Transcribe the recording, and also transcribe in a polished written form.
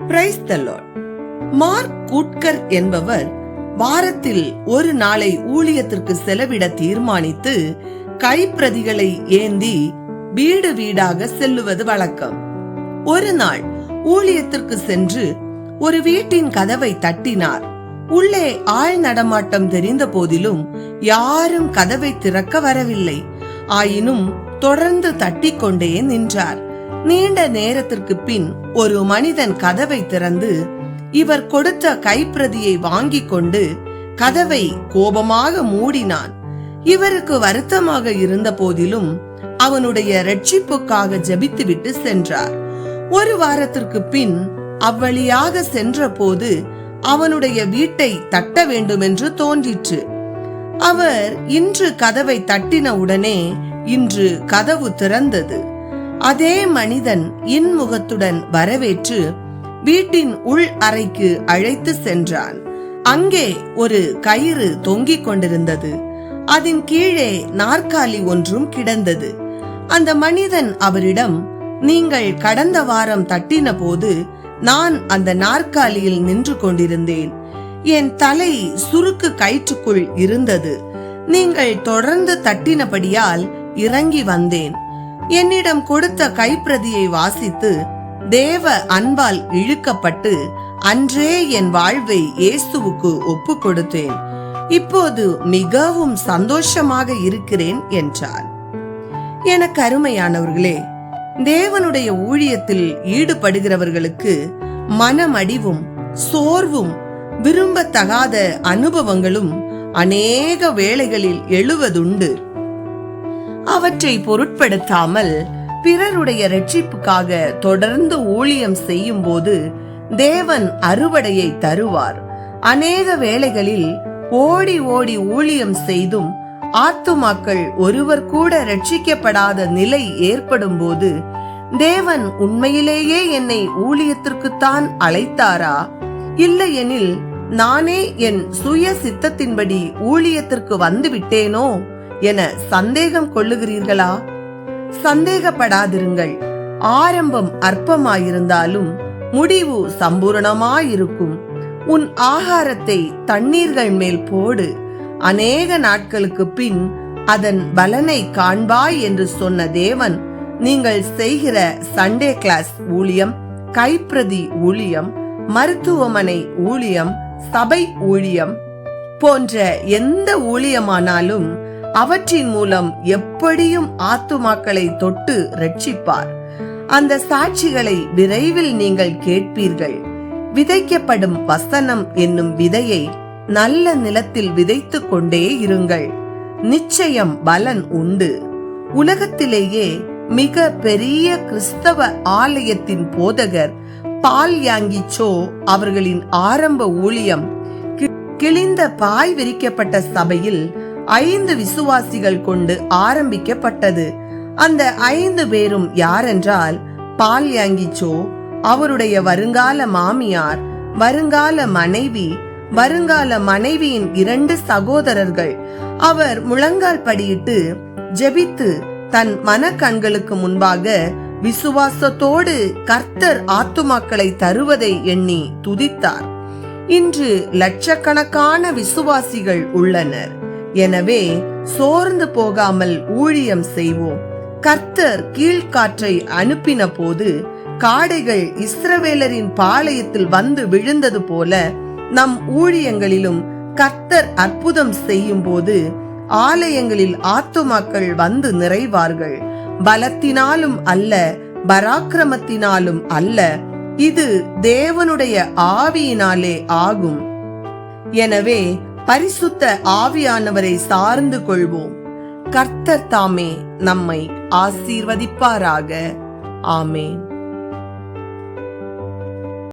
Praise the Lord. Mark கூட்கர் என்பவர் வாரத்தில் ஒரு நாளை ஊழியத்திற்கு செலவிட தீர்மானித்து கைப்பிரதிகளை ஏந்தி வீடு வீடாக செல்லுவது வழக்கம். ஒரு நாள் ஊழியத்திற்கு சென்று ஒரு வீட்டின் கதவை தட்டினார். உள்ளே ஆள் நடமாட்டம் தெரிந்த போதிலும் யாரும் கதவை திறக்க வரவில்லை. ஆயினும் தொடர்ந்து தட்டிக் கொண்டே நின்றார். நீண்ட நேரத்திற்கு பின் ஒரு மனிதன் கதவை திறந்து இவர் கொடுத்த கைப்பிரதியை வாங்கி கொண்டு கதவை கோபமாக மூடினான். இவருக்கு வருத்தமாக இருந்த போதிலும் அவனுடைய ரட்சிப்புக்காக ஜெபித்துவிட்டு சென்றார். ஒரு வாரத்திற்கு பின் அவ்வழியாக சென்ற போது அவனுடைய வீட்டை தட்ட வேண்டும் என்று தோன்றிற்று. அவர் இன்று கதவை தட்டின உடனே இன்று கதவு திறந்தது. அதே மனிதன் இன்முகத்துடன் வரவேற்று வீட்டின் உள் அறைக்கு அழைத்து சென்றான். அங்கே ஒரு கயிறு தொங்கிக் கொண்டிருந்தது. அதன் கீழே நாற்காலி ஒன்றும் கிடந்தது. அந்த மனிதன் அவரிடம், நீங்கள் கடந்த வாரம் தட்டின போது நான் அந்த நாற்காலியில் நின்று கொண்டிருந்தேன். என் தலை சுருக்கு கயிற்றுக்குள் இருந்தது. நீங்கள் தொடர்ந்து தட்டினபடியால் இறங்கி வந்தேன். என்னிடம் கொடுத்த கைப்பிரதியை வாசித்து தேவ அன்பால் இழுக்கப்பட்டு அன்றே என் வாழ்வை இயேசுவுக்கு ஒப்பு கொடுத்தேன். இப்போது மிகவும் சந்தோஷமாக இருக்கிறேன் என்றார். எனக்கு அருமையானவர்களே, தேவனுடைய ஊழியத்தில் ஈடுபடுகிறவர்களுக்கு மனமடிவும் சோர்வும் விரும்பத்தகாத அனுபவங்களும் அநேக வேளைகளில் எழுவதுண்டு. அவற்றை பொருட்படுத்தாமல் பிறருடைய ரட்சிப்புக்காக தொடர்ந்து ஊழியம் செய்யும் போது தேவன் அறுவடையை தருவார். அநேக வேளைகளில் ஓடி ஓடி ஊழியம் செய்தும் ஆத்துமாக்கள் ஒருவர் கூட ரட்சிக்கப்படாத நிலை ஏற்படும் போது தேவன் உண்மையிலேயே என்னை ஊழியத்திற்குத்தான் அழைத்தாரா, இல்லையெனில் நானே என் சுய சித்தத்தின்படி ஊழியத்திற்கு வந்து விட்டேனோ என சந்தேகம் கொள்ளுகிறீர்களா? சந்தேகப்படாதிருங்கள். ஆரம்பம் அற்பமாயிருந்தாலும் முடிவு சம்பூரணமாயிருக்கும். உன் ஆகாரத்தை தண்ணீர்கள் மேல் போடு, அநேக நாட்களுக்கு பின் அதன் பலனை காண்பாய் என்று சொன்ன தேவன் நீங்கள் செய்கிற சண்டே கிளாஸ் ஊழியம், கைப்பிரதி ஊழியம், மருத்துவமனை ஊழியம், சபை ஊழியம் போன்ற எந்த ஊழியமானாலும் அவற்றின் மூலம் எப்படியும் ஆத்துமாக்களை தொட்டு ரட்சிப்பார். அந்த சாட்சிகளை விரைவில் நீங்கள் கேட்பீர்கள். விதைக்கப்படும் வசனம் என்னும் விதையை நல்ல நிலத்தில் விதைத்து கொண்டே இருங்கள். நிச்சயம் பலன் உண்டு. உலகத்திலேயே மிக பெரிய கிறிஸ்தவ ஆலயத்தின் போதகர் பால் யாங்கி சோ அவர்களின் ஆரம்ப ஊழியம் கிழிந்த பாய் விரிக்கப்பட்ட சபையில் 5 விசுவாசிகள் கொண்டு ஆரம்பிக்கப்பட்டது. அந்த 5 பேரும் யாரென்றால், பால் யாங்கி சோ, அவருடைய வருங்கால மாமியார், வருங்கால மனைவி, வருங்கால மனைவியின் 2 சகோதரர்கள். அவர் முழங்கால் படியிட்டு ஜெபித்து தன் மனக்கண்களுக்கு முன்பாக விசுவாசத்தோடு கர்த்தர் ஆத்துமாக்களை தருவதை எண்ணி துதித்தார். இன்று லட்சக்கணக்கான விசுவாசிகள் உள்ளனர். எனவே சோர்ந்து போகாமல் ஊழியம் செய்வோம். கர்த்தர் கீழ்காற்றை அனுப்பின போது காடைகள் இஸ்ரவேலரின் பாளையத்தில் வந்து விழுந்தது போல நம் ஊழியங்களிலும் கர்த்தர் அற்புதம் செய்யும் போது ஆலயங்களில் ஆத்துமாக்கள் வந்து நிறைவார்கள். பலத்தினாலும் அல்ல, பராக்கிரமத்தினாலும் அல்ல, இது தேவனுடைய ஆவியினாலே ஆகும். எனவே பரிசுத்த ஆவியானவரை சார்ந்து கொள்வோம். கர்த்தர் தாமே நம்மை ஆசீர்வதிப்பாராக. ஆமேன்.